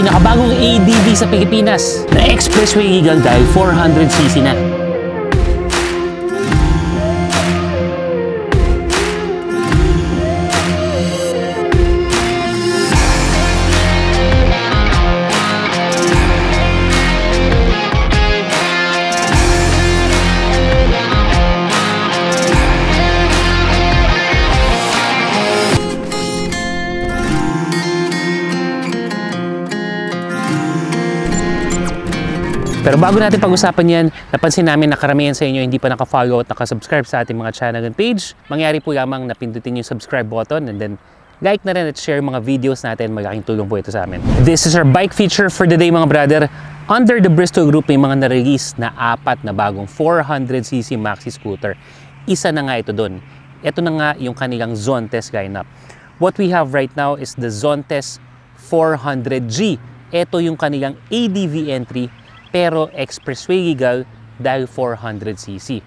pinakabagong ADV sa Pilipinas na Expressway Eagle dahil 400cc na. Pero bago natin pag-usapan yan, napansin namin na karamihan sa inyo hindi pa naka-follow at naka-subscribe sa ating mga channel and page. Mangyari po lamang na pindutin yung subscribe button and then like na rin at share mga videos natin. Malaking tulong po ito sa amin. This is our bike feature for the day mga brother. Under the Bristol Group may mga na-release na 4 na bagong 400cc maxi scooter. Isa na nga ito doon. Ito na nga yung kanilang Zontes lineup. What we have right now is the Zontes 400G. Ito yung kanilang ADV entry pero expressway legal dahil 400cc.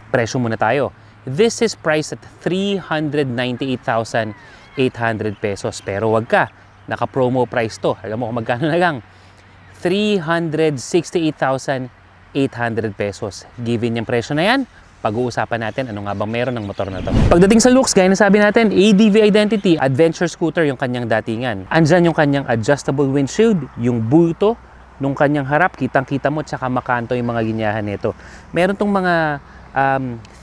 Presyo muna tayo. This is priced at 398,800 pesos. Pero wag ka, naka-promo price to. Alam mo kung magkano na lang? 368,800 pesos. Given yung presyo na yan, pag-uusapan natin ano nga ba meron ng motor na to. Pagdating sa looks, gaya na sabi natin, ADV Identity, adventure scooter yung kanyang datingan. Andyan yung kanyang adjustable windshield, yung bulto, nung kanyang harap, kitang-kita mo, tsaka makanto yung mga linyahan nito. Meron tong mga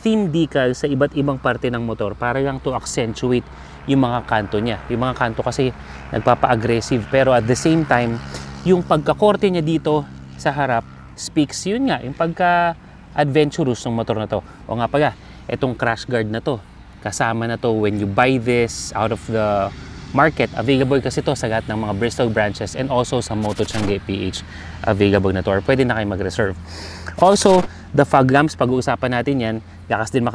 theme decal sa iba't ibang parte ng motor para lang to accentuate yung mga kanto niya. Yung mga kanto kasi nagpapa-aggressive, pero at the same time, yung pagkakorte niya dito sa harap speaks yun nga, yung pagka-adventurous ng motor na to. O nga pala, itong crash guard na to, kasama na to when you buy this out of the market. Available kasi to sa lahat ng mga Bristol branches and also sa Moto Changi PH available na to or pwede na kayo mag-reserve. Also, the fog lamps, pag-uusapan natin yan, lakas din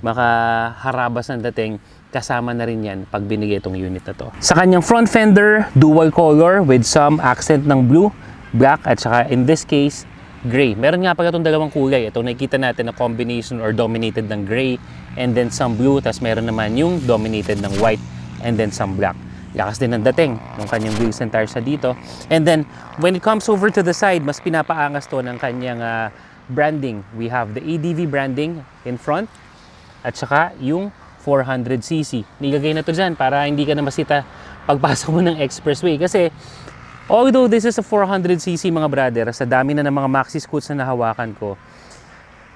makaharabas ng dating, kasama na rin yan pag binigay itong unit na to. Sa kanyang front fender, dual color with some accent ng blue, black at saka in this case, gray. Meron nga pala itong dalawang kulay. Ito nakikita natin na combination or dominated ng gray and then some blue, tas meron naman yung dominated ng white and then some black. Lakas din ng dating ng kanyang wheels and tires sa dito. And then, when it comes over to the side, mas pinapaangas to ng kanyang branding. We have the ADV branding in front at saka yung 400cc. Nilagay na to dyan para hindi ka na masita pagpasok mo ng expressway. Kasi, although this is a 400cc mga brother, sa dami na ng mga maxi scoots na nahawakan ko,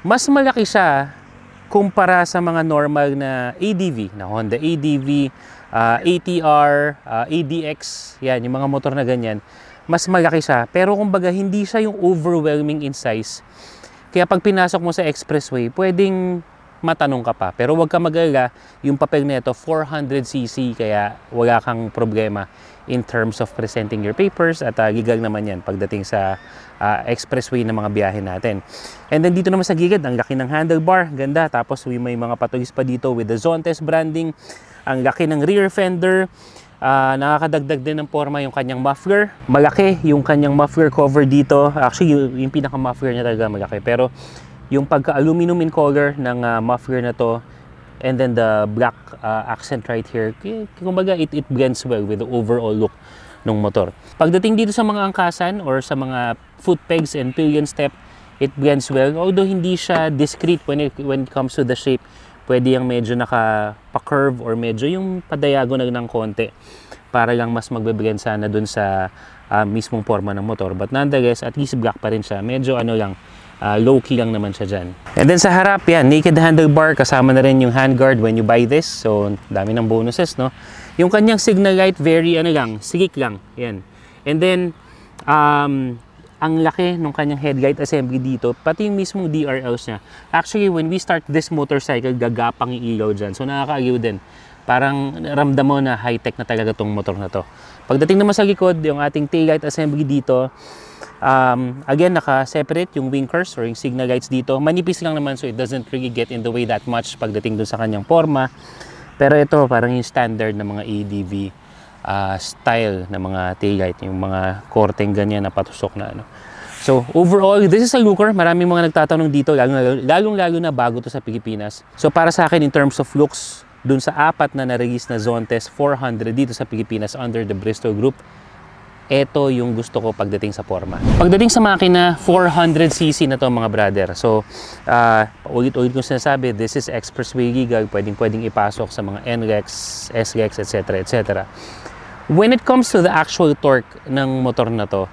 mas malaki siya kumpara sa mga normal na ADV, na Honda ADV, ATR, ADX, yan, yung mga motor na ganyan, mas malaki siya. Pero kumbaga, hindi siya yung overwhelming in size. Kaya pag pinasok mo sa expressway, pwedeng matanong ka pa. Pero huwag ka mag-alala, yung papel na ito, 400cc, kaya wala kang problema in terms of presenting your papers at legal naman yan pagdating sa expressway na mga biyahe natin. And then dito naman sa gilid, ang laki ng handlebar, ganda. Tapos may mga patulis pa dito with the Zontes branding. Ang laki ng rear fender, nakakadagdag din ng forma yung kanyang muffler. Malaki yung kanyang muffler cover dito. Actually, yung pinaka-muffler niya talaga malaki. Pero yung pagka-aluminum in color ng muffler na to, and then the black accent right here, kumbaga it blends well with the overall look ng motor. Pagdating dito sa mga angkasan or sa mga foot pegs and pillion step, it blends well. Although hindi siya discreet when it comes to the shape. Pwede yung medyo naka-curve or medyo yung pa-diagonal ng konti para lang mas magbe-blend sana dun sa mismong forma ng motor. But nonetheless, at least black pa rin siya. Medyo low-key lang naman siya dyan. And then sa harap, yan, naked handlebar, kasama na rin yung handguard when you buy this. So, dami ng bonuses, no? Yung kanyang signal light, very, sigik lang. Yan. And then, ang laki ng kanyang headlight assembly dito, pati yung mismong DRLs niya. Actually, when we start this motorcycle, gagapang yung ilaw dyan. So, nakaka-aliw din. Parang ramdam mo na high-tech na talaga tong motor na to. Pagdating naman sa likod, yung ating taillight assembly dito, again, naka-separate yung winkers or yung signal lights dito. Manipis lang naman, so it doesn't really get in the way that much pagdating dun sa kanyang forma. Pero ito, parang yung standard na mga ADV style na mga taillight, yung mga korteng ganyan na patusok na So overall, this is a looker. Maraming mga nagtatanong dito, lalong-lalo na bago to sa Pilipinas. So para sa akin in terms of looks, dun sa 4 na na-release na Zontes 400 dito sa Pilipinas under the Bristol Group, ito yung gusto ko pagdating sa forma. Pagdating sa makina, 400cc na to mga brother. So, ulit-ulit ko sinasabi, this is expressway gigag, pwedeng ipasok sa mga NREX, SREX, etc. etc. When it comes to the actual torque ng motor na to,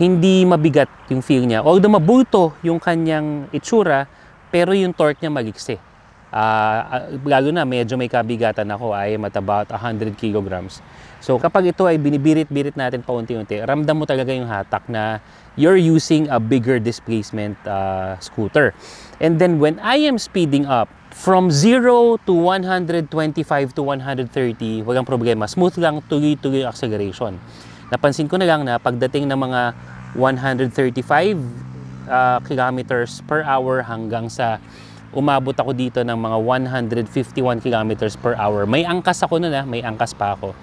hindi mabigat yung feel niya. Although mabulto yung kanyang itsura, pero yung torque niya magiksi. Lalo na medyo may kabigatan ako, I am at about 100 kilograms. So kapag ito ay binibirit-birit natin paunti-unti, ramdam mo talaga yung hatak na you're using a bigger displacement scooter. And then when I am speeding up, from 0 to 125 to 130, walang problema. Smooth lang, tuloy-tuloy acceleration. Napansin ko na lang na pagdating ng mga 135 kilometers per hour hanggang sa umabot ako dito ng mga 151 kilometers per hour. May angkas ako na, may angkas pa ako.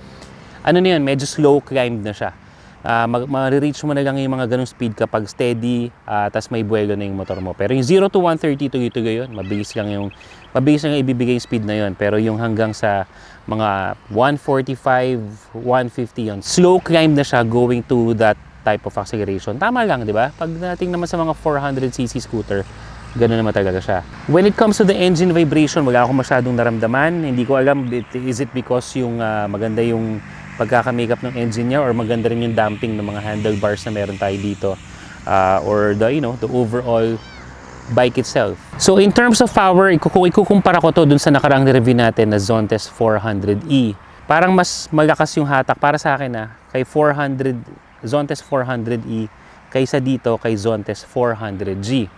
Ano na yun, medyo slow climb na siya. Ma-reach mo na lang yung mga ganong speed kapag steady, tas may buwelo na yung motor mo. Pero yung 0 to 130, tuloy-tuloy yun. Mabilis lang ibibigay yung speed na yun. Pero yung hanggang sa mga 145, 150 yun, slow climb na siya going to that type of acceleration. Tama lang, di ba? Pag nating naman sa mga 400cc scooter, gano'n naman talaga siya. When it comes to the engine vibration, wala akong masyadong naramdaman. Hindi ko alam, is it because yung maganda yung pagkaka-makeup ng engine niya or maganda rin yung damping ng mga handlebars na meron tayo dito or the overall bike itself. So in terms of power, ikukumpara ko to dun sa nakaraang review natin na Zontes 400e. Parang mas malakas yung hatak para sa akin kay Zontes 400e kaysa dito kay Zontes 400G.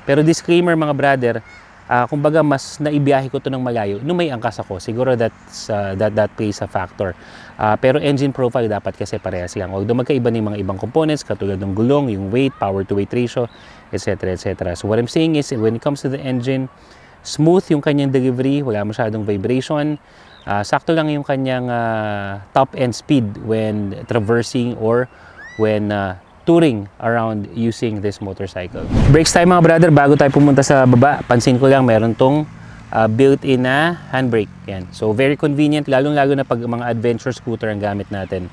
Pero disclaimer mga brother, kumbaga mas naibiyahe ko to ng malayo nung may angkas ako. Siguro that plays a factor. Pero engine profile dapat kasi parehas lang. Although magkaiba ng mga ibang components katulad ng gulong, yung weight, power to weight ratio, etc. etc. So what I'm saying is when it comes to the engine, smooth yung kanyang delivery, wala masyadong vibration. Sakto lang yung kanyang top end speed when traversing or when touring around using this motorcycle. Brakes tayo mga brother, bago tayo pumunta sa baba, pansin ko lang meron tong built-in na handbrake. Yan. So very convenient, lalong-lalo na pag mga adventure scooter ang gamit natin.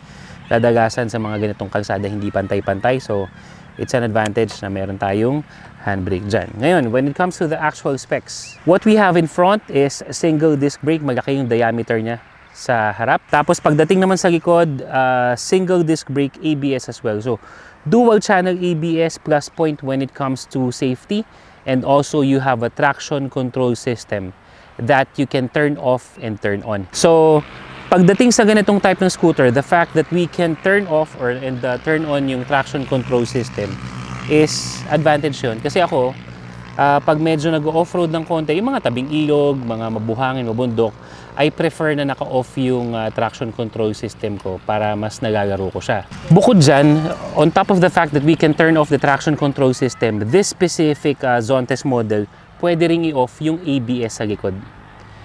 Kadalasan sa mga ganitong kalsada hindi pantay-pantay, so it's an advantage na meron tayong handbrake dyan. Ngayon, when it comes to the actual specs, what we have in front is a single disc brake, malaki yung diameter niya sa harap. Tapos pagdating naman sa likod, single disc brake ABS as well. So dual channel ABS plus point when it comes to safety, and also you have a traction control system that you can turn off and turn on. So pagdating sa ganitong type ng scooter, the fact that we can turn off and turn on yung traction control system is advantage yun. Kasi ako, pag medyo nag-off-road ng konti, yung mga tabing ilog, mga mabuhangin, mabundok, I prefer na naka-off yung traction control system ko para mas nalalaro ko siya. Bukod dyan, on top of the fact that we can turn off the traction control system, this specific Zontes model, pwede ring i-off yung ABS sa likod.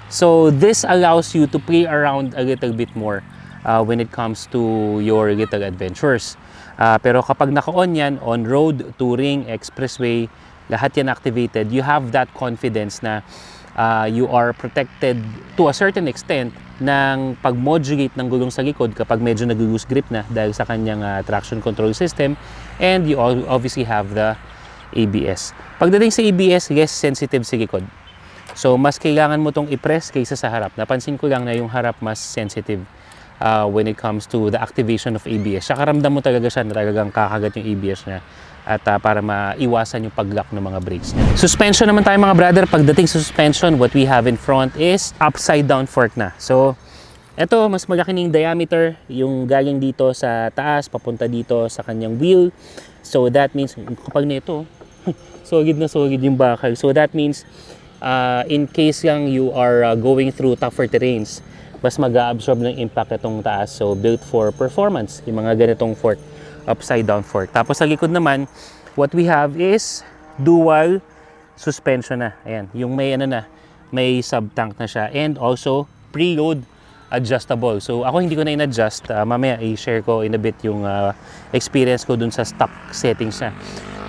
So this allows you to play around a little bit more when it comes to your little adventures. Pero kapag naka-on yan, on-road, touring, expressway, lahat yan activated, you have that confidence na you are protected to a certain extent ng pag-modulate ng gulong sa likod kapag medyo nag-loose grip na dahil sa kanyang traction control system, and you obviously have the ABS. Pagdating sa ABS, less sensitive sa likod. So mas kailangan mo tong i-press kaysa sa harap. Napansin ko lang na yung harap mas sensitive when it comes to the activation of ABS. Saka ramdam mo talaga siya na talagang kakagat yung ABS niya at para maiwasan yung pag-lock ng mga brakes niya. Suspension naman tayo mga brother. Pagdating sa suspension, what we have in front is upside down fork na. So eto, mas malaki ng diameter, yung galing dito sa taas papunta dito sa kanyang wheel. So that means kapag nito solid na solid yung bakal. So that means in case lang you are going through tougher terrains, mas mag-absorb ng impact itong taas. So built for performance, yung mga ganitong fork, upside down fork. Tapos sa likod naman, what we have is dual suspension na. Ayan, yung may may sub-tank na siya, and also preload adjustable. So ako hindi ko na in-adjust, mamaya i-share ko in a bit yung experience ko dun sa stock settings niya.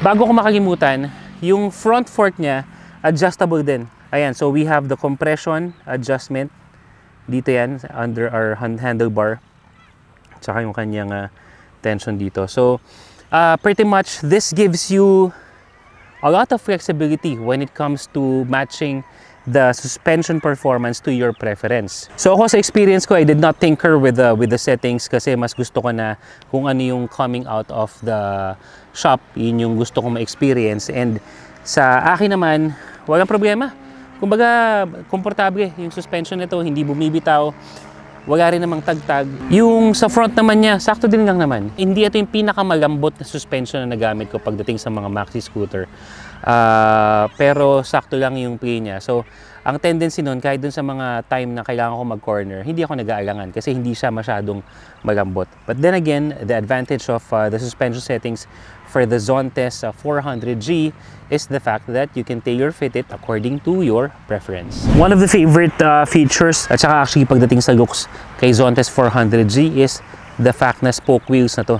Bago ko makalimutan, yung front fork niya adjustable din. Ayan, so we have the compression adjustment dito yan under our handlebar, tsaka yung kanyang tension dito. So, pretty much, this gives you a lot of flexibility when it comes to matching the suspension performance to your preference. So ako sa experience ko, I did not tinker with the settings kasi mas gusto ko na kung ano yung coming out of the shop, yun yung gusto ko ma-experience. And sa akin naman, walang problema. Kumbaga, komportable yung suspension nito, hindi bumibitaw, wala rin namang tagtag. Yung sa front naman niya, sakto din lang naman. Hindi ito yung pinakamalambot na suspension na nagamit ko pagdating sa mga maxi scooter. Pero sakto lang yung play niya. So, ang tendency nun, kahit dun sa mga time na kailangan ko mag-corner, hindi ako nag-aalangan kasi hindi siya masyadong malambot. But then again, the advantage of the suspension settings for the Zontes 400G is the fact that you can tailor fit it according to your preference. One of the favorite features, at saka actually pagdating sa looks kay Zontes 400G is the fact na spoke wheels na to.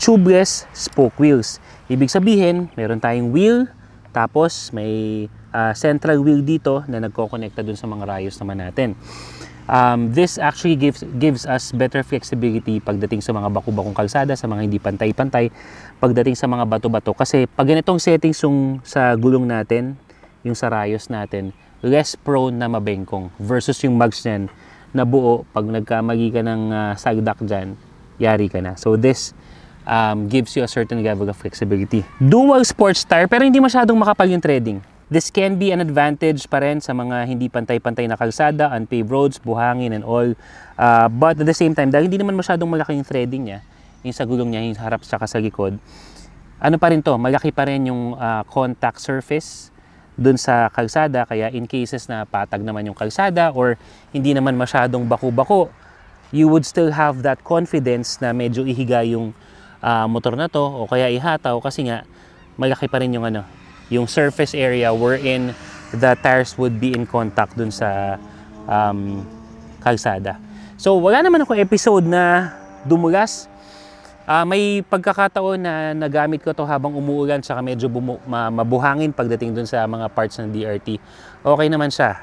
Tubeless spoke wheels. Ibig sabihin, meron tayong wheel, tapos may central wheel dito na nagko-connecta dun sa mga rayos naman natin. This actually gives us better flexibility pagdating sa mga baku-bakong kalsada, sa mga hindi pantay-pantay, pagdating sa mga bato-bato. Kasi pag ganitong settings yung sa gulong natin, yung sa rayos natin, less prone na mabengkong versus yung mags niyan na buo, pag nagkamali ka ng sagdak dyan, yari ka na. So this gives you a certain level of flexibility. Dual sports tire pero hindi masyadong makapal yung treading. This can be an advantage pa rin sa mga hindi pantay-pantay na kalsada, unpaved roads, buhangin and all. But at the same time, dahil hindi naman masyadong malaki yung threading niya, yung sa gulong niya, yung harap tsaka sa likod, ano pa rin to, malaki pa rin yung contact surface dun sa kalsada. Kaya in cases na patag naman yung kalsada or hindi naman masyadong baku-bako, you would still have that confidence na medyo ihiga yung motor na to o kaya ihataw kasi nga malaki pa rin yung yung surface area wherein the tires would be in contact dun sa kalsada. So wala naman ako episode na dumulas. May pagkakataon na nagamit ko to habang umuulan saka medyo mabuhangin pagdating dun sa mga parts ng DRT. Okay naman siya.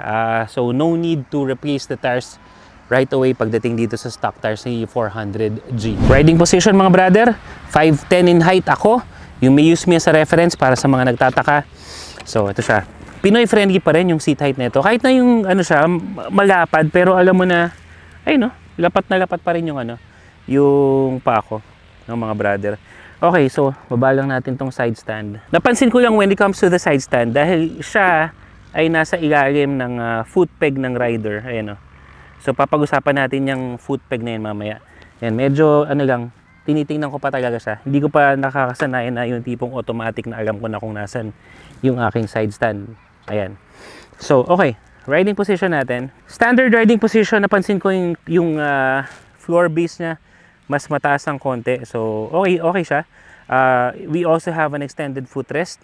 So no need to replace the tires right away pagdating dito sa stock tires ni 400G. Riding position mga brother, 5'10" in height ako. You may use me as a reference para sa mga nagtataka. So ito siya. Pinoy friendly pa rin yung seat height nito. Kahit na yung siya, malapad pero alam mo na ay no, lapat na lapat pa rin yung yung paa ko ng mga brother. Okay, so baba lang natin tong side stand. Napansin ko lang when it comes to the side stand dahil siya ay nasa ilalim ng foot peg ng rider. Ayan o. So papag-usapan natin yung foot peg na yun mamaya. Yan, medyo lang, tinitingnan ko pa talaga siya. Hindi ko pa nakakasanayan na yung tipong automatic na alam ko na kung nasan yung aking side stand. Ayan. So, okay. Riding position natin. Standard riding position, napansin ko yung floor base niya mas mataas ang konti. So, okay siya. We also have an extended footrest.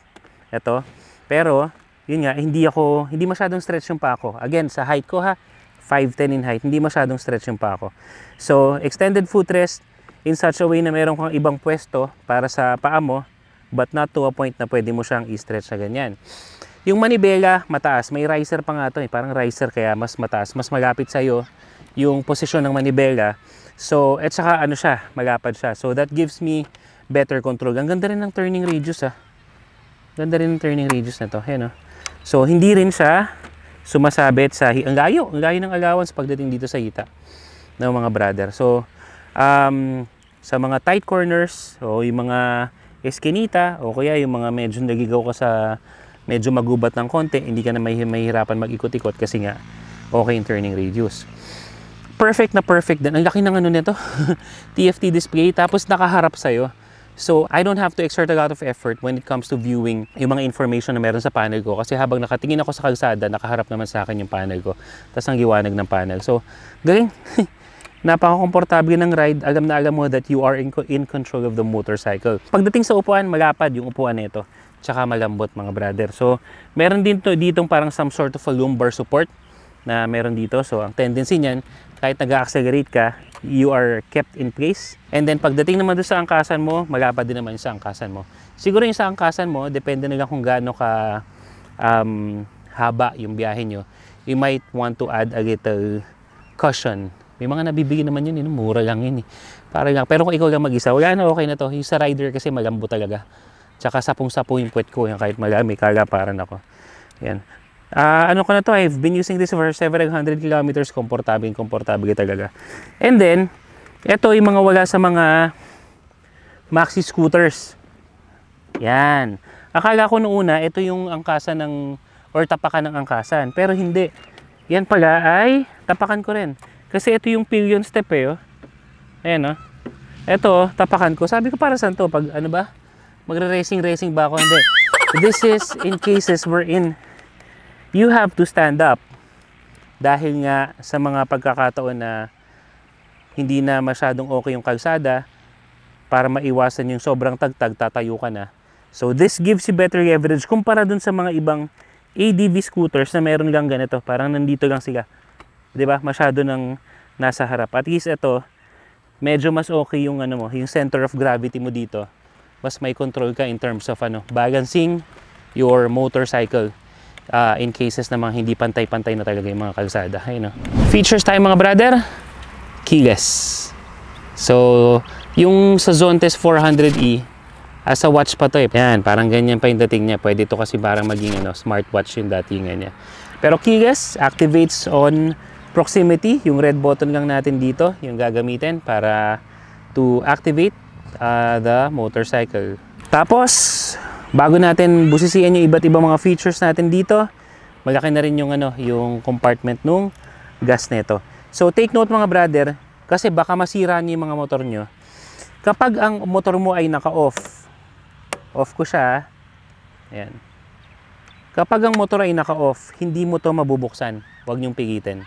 Ito. Pero, yun nga, hindi masyadong stretch yung pa ako. Again, sa height ko 5'10" in height, hindi masyadong stretch yung pa ako. So, extended footrest in such a way na meron kang ibang pwesto para sa paa mo, but not to a point na pwede mo siyang i-stretch na ganyan. Yung manibela, mataas. May riser pa nga ito. Parang riser kaya mas mataas. Mas malapit sa'yo yung posisyon ng manibela. So, at saka siya, malapad siya. So, that gives me better control. Ang ganda rin ng turning radius Ganda rin ng turning radius na to. Ayan, so, hindi rin siya sumasabit sa ang layo ng allowance pagdating dito sa hita ng mga brother. So, sa mga tight corners o yung mga eskinita o kaya yung mga medyo nagigaw ka sa medyo magubat ng konti, hindi ka na mahihirapan mag-ikot-ikot kasi nga okay yung turning radius. Perfect na perfect din. Ang laki ng nito. TFT display tapos nakaharap sa'yo. So, I don't have to exert a lot of effort when it comes to viewing yung mga information na meron sa panel ko. Kasi habang nakatingin ako sa kalsada, nakaharap naman sa akin yung panel ko. Tapos ang liwanag ng panel. So, galing. Napaka-komportable ng ride. Alam na alam mo that you are in control of the motorcycle. Pagdating sa upuan, malapad yung upuan nito. Tsaka malambot mga brother. So, meron din ditong parang some sort of a lumbar support na meron dito. So, ang tendency niyan, kahit nag-accelerate ka, you are kept in place. And then pagdating naman doon sa angkasan mo, malapad din naman yung sa angkasan mo. Siguro yung sa angkasan mo, depende na lang kung gaano ka haba yung biyahe nyo. You might want to add a little cushion May mga nabibigyan naman yun, mura lang yun eh. Para lang. Pero kung ikaw lang mag-isa, wala na, okay na to. Yung sa rider kasi malambo talaga. Tsaka sapong-sapo yung puwet ko, yan, kahit marami, kagaparan ako. Yan. Ano ko na to, I've been using this for several hundred kilometers, komportable talaga. And then, ito yung mga wala sa mga maxi scooters. Yan. Akala ko noong una, ito yung angkasan ng, or tapakan ng angkasan. Pero hindi. Yan pala ay tapakan ko rin. Kasi ito yung pillion step eh. Oh. Ayan oh. Ito, tapakan ko. Sabi ko para saan to? Pag ano ba? Magre-racing ba ako? Hindi. This is in cases wherein you have to stand up. Dahil nga sa mga pagkakataon na hindi na masyadong okay yung kalsada, para maiwasan yung sobrang tagtag, tatayo ka na. So this gives you better leverage kumpara dun sa mga ibang ADV scooters na meron lang ganito. Parang nandito lang sila. 'Di ba? Masyado nang nasa harap. At least ito, medyo mas okay yung ano mo, yung center of gravity mo dito. Mas may control ka in terms of balancing your motorcycle. In cases na mga hindi pantay-pantay na talaga yung mga kalsada. Ayun, no? Features tayo mga brother, keyless. So, yung sa Zontes 400e, as a watch pa to eh. Yan, parang ganyan pa yung dating niya. Pwede to kasi parang maging smartwatch yung datingan niya. Pero keyless, activates on proximity. Yung red button lang natin dito, yung gagamitin para to activate the motorcycle. Tapos, bago natin busisiin yung iba't ibang mga features natin dito, malaki na rin yung yung compartment nung gas nito. So take note mga brother, kasi baka masira niyo yung mga motor nyo. Kapag ang motor mo ay naka-off, off ko siya. Ayan. Kapag ang motor ay naka-off, hindi mo to mabubuksan. Huwag niyong pigitin.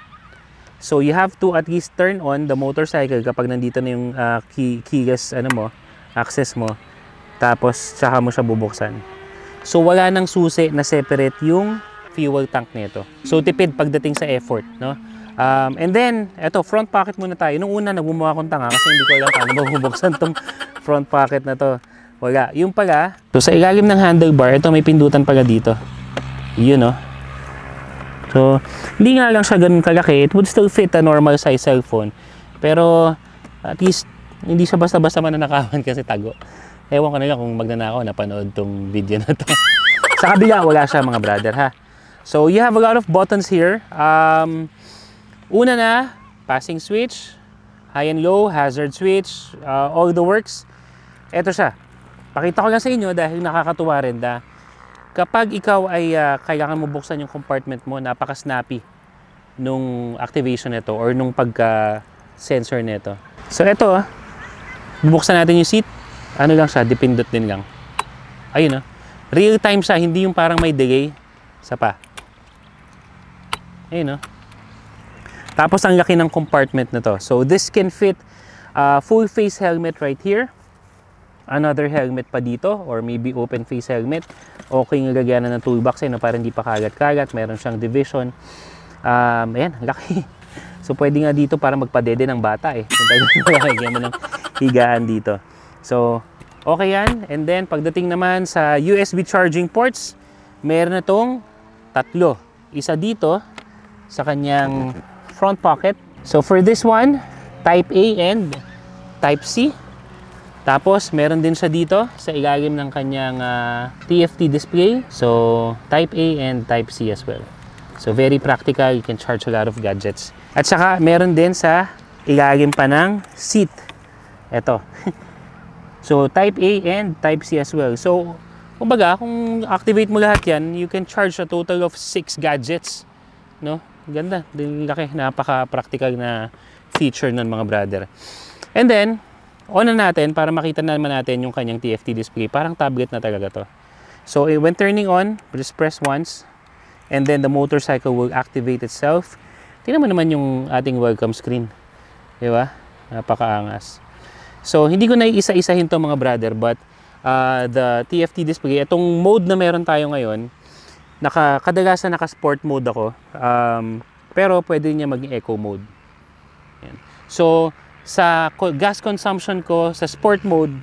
So you have to at least turn on the motorcycle kapag nandito na yung keyless access mo. Tapos, tsaka mo siya bubuksan. So, wala nang susi na separate yung fuel tank nito. So, tipid pagdating sa effort, no? And then, eto, front pocket muna tayo. Nung una, nagmumukha akong tanga kasi hindi ko alam paano mabubuksan tong front pocket na to. Wala. Yung pala, so sa ilalim ng handlebar, ito may pindutan pala dito. Yun, no? So, hindi nga lang siya ganun kalaki. It would still fit a normal size cellphone. Pero, at least, hindi siya basta-basta mananakawan kasi tago. Ewan ko na lang kung magnanakaw napanood tong video na to. Sa kabila, wala siya mga brother ha. So, you have a lot of buttons here. Una na, passing switch, high and low, hazard switch, all the works. Ito siya. Pakita ko lang sa inyo dahil nakakatuwa rin na kapag ikaw ay kailangan mo buksan yung compartment mo, napaka-snappy nung activation nito or nung pagka-sensor nito. So, ito, bubuksan natin yung seat. Ano lang siya, dipindot din lang. Ayun, real time siya, hindi yung parang may delay. Isa pa. Ayun, Tapos ang laki ng compartment na to. So this can fit full face helmet right here. Another helmet pa dito or maybe open face helmet. Okay yung lagyanan ng toolbox para hindi pa kagat-kagat. Meron siyang division. Ayan, laki. So pwede nga dito para magpadede ng bata Lagyan mo ng higaan dito. So, okay yan. And then, pagdating naman sa USB charging ports, meron na itong tatlo. Isa dito sa kanyang front pocket. So, for this one, Type A and Type C. Tapos, meron din siya dito sa ilalim ng kanyang TFT display. So, Type A and Type C as well. So, very practical. You can charge a lot of gadgets. At saka, meron din sa ilalim pa ng seat. Ito. So, Type A and Type C as well. So, kumbaga, kung activate mo lahat yan, you can charge a total of 6 gadgets. No? Ganda. Laki. Napaka-practical na feature ng mga brother. And then, on na natin para makita naman natin yung kanyang TFT display. Parang tablet na talaga to. So, when turning on, just press once. And then, the motorcycle will activate itself. Tingnan mo naman yung ating welcome screen. Diba? Napakaangas. So, hindi ko na isa-isahin to mga brother, but the TFT display, itong mode na meron tayo ngayon, kadalasan naka-sport mode ako, pero pwede niya maging eco mode. Yan. So, sa gas consumption ko, sa sport mode,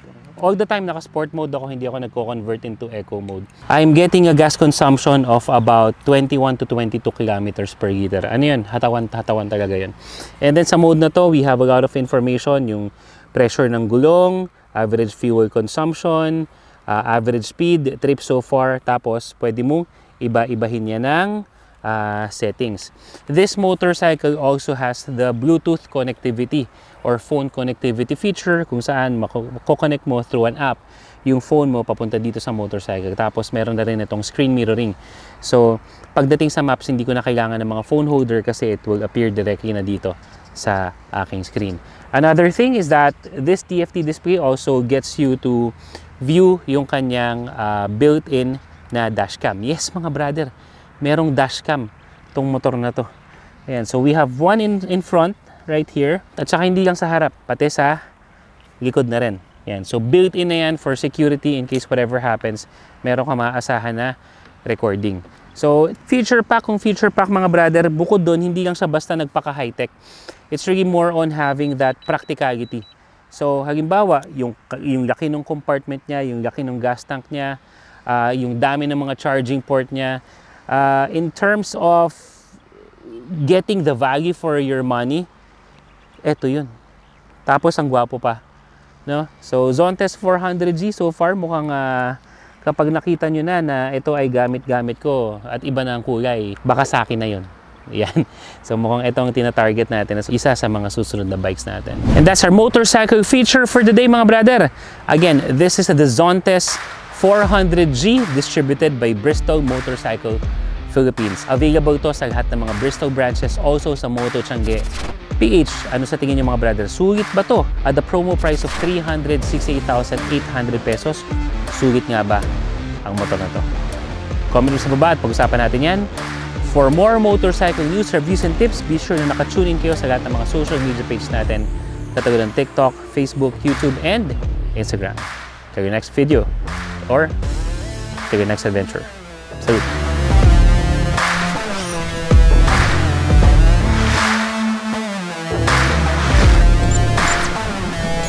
all the time naka-sport mode ako, hindi ako nagko-convert into eco mode. I'm getting a gas consumption of about 21 to 22 kilometers per liter. Ano yun? Hatawan talaga yun. And then sa mode na to, we have a lot of information, yung pressure ng gulong, average fuel consumption, average speed, trip so far, tapos pwede mo iba-ibahin niya ng settings. This motorcycle also has the Bluetooth connectivity or phone connectivity feature kung saan mako-connect mo through an app yung phone mo papunta dito sa motorcycle. Tapos meron na rin itong screen mirroring. So pagdating sa maps, hindi ko na kailangan ng mga phone holder kasi it will appear directly na dito sa aking screen. Another thing is that this TFT display also gets you to view yung kanyang built-in na dashcam. Yes mga brother, merong dashcam tong motor na to. Ayan, so we have one in front right here. At saka hindi lang sa harap, pati sa likod na rin. Ayan, so built-in na yan for security in case whatever happens, meron ka maaasahan na recording. So kung feature pack mga brother, bukod doon, hindi lang siya basta nagpaka-high-tech. It's really more on having that practicality. So halimbawa, yung laki ng compartment niya, yung laki ng gas tank niya, yung dami ng mga charging port niya, in terms of getting the value for your money, eto yun. Tapos ang gwapo pa, no? So Zontes 400G so far mukhang kapag nakita nyo na ito ay gamit-gamit ko at iba na ang kulay, baka sa akin na yun. Yan. So mukhang ito ang tina-target natin as isa sa mga susunod na bikes natin. And that's our motorcycle feature for the day mga brother. Again, this is the Zontes 400G distributed by Bristol Motorcycle Philippines. Available to sa lahat ng mga Bristol branches, also sa Moto Changi PH. Ano sa tingin niyo mga brother? Sulit ba to? At the promo price of 368,800 pesos, sulit nga ba ang motor na to? Comment mo sa baba at pag-usapan natin yan. For more motorcycle news, reviews, and tips, be sure na nakatune in kayo sa lahat ng mga social media page natin, katulad ng TikTok, Facebook, YouTube, and Instagram. Till your next video or till your next adventure. Salute!